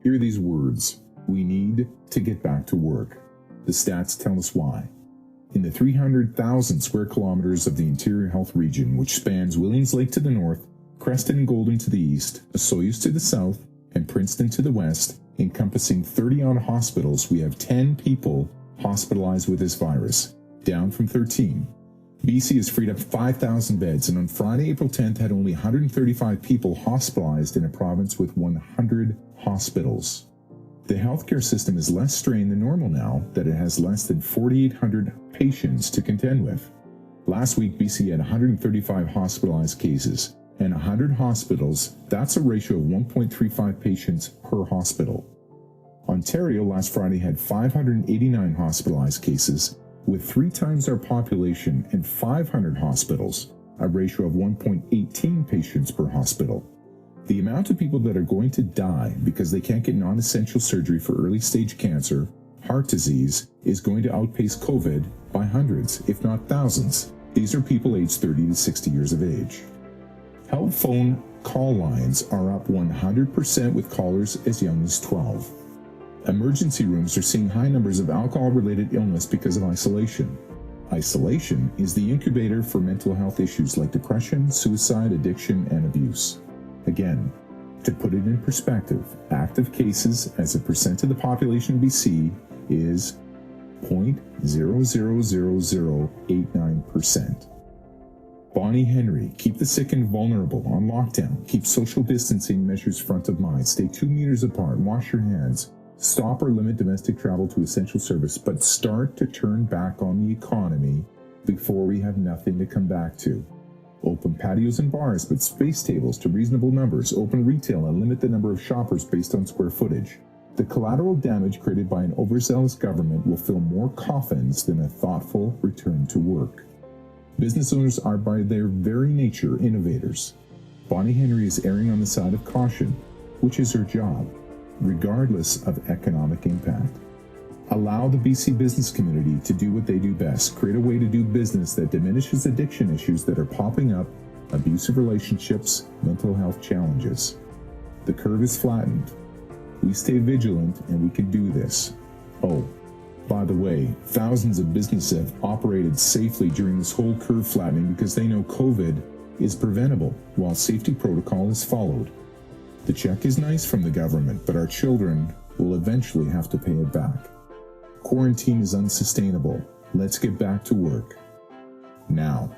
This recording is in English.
Hear these words. We need to get back to work. The stats tell us why. In the 300,000 square kilometers of the interior health region, which spans Williams Lake to the north, Creston and Golden to the east, Osoyoos to the south, and Princeton to the west, encompassing 30-odd hospitals, we have 10 people hospitalized with this virus, down from 13. BC has freed up 5,000 beds, and on Friday, April 10th, had only 135 people hospitalized in a province with 100 hospitals. The healthcare system is less strained than normal now that it has less than 4,800 patients to contend with. Last week, BC had 135 hospitalized cases, and 100 hospitals. That's a ratio of 1.35 patients per hospital. Ontario last Friday had 589 hospitalized cases, with 3 times our population and 500 hospitals, a ratio of 1.18 patients per hospital. The amount of people that are going to die because they can't get non-essential surgery for early-stage cancer, heart disease, is going to outpace COVID by hundreds, if not thousands. These are people aged 30 to 60 years of age. Health phone call lines are up 100% with callers as young as 12. Emergency rooms are seeing high numbers of alcohol-related illness because of isolation. Isolation is the incubator for mental health issues like depression, suicide, addiction, and abuse. Again, to put it in perspective, active cases as a percent of the population of BC is 0.000089%. Bonnie Henry, keep the sick and vulnerable on lockdown. Keep social distancing measures front of mind. Stay 2 meters apart. Wash your hands. Stop or limit domestic travel to essential service, but start to turn back on the economy before we have nothing to come back to. Open patios and bars, but space tables to reasonable numbers. Open retail and limit the number of shoppers based on square footage. The collateral damage created by an overzealous government will fill more coffins than a thoughtful return to work. Business owners are by their very nature innovators. Bonnie Henry is erring on the side of caution, which is her job, regardless of economic impact. Allow the BC business community to do what they do best. Create a way to do business that diminishes addiction issues that are popping up, abusive relationships, mental health challenges. The curve is flattened. We stay vigilant and we can do this. Oh, by the way, thousands of businesses have operated safely during this whole curve flattening because they know COVID is preventable while safety protocol is followed. The check is nice from the government, but our children will eventually have to pay it back. Quarantine is unsustainable. Let's get back to work. Now.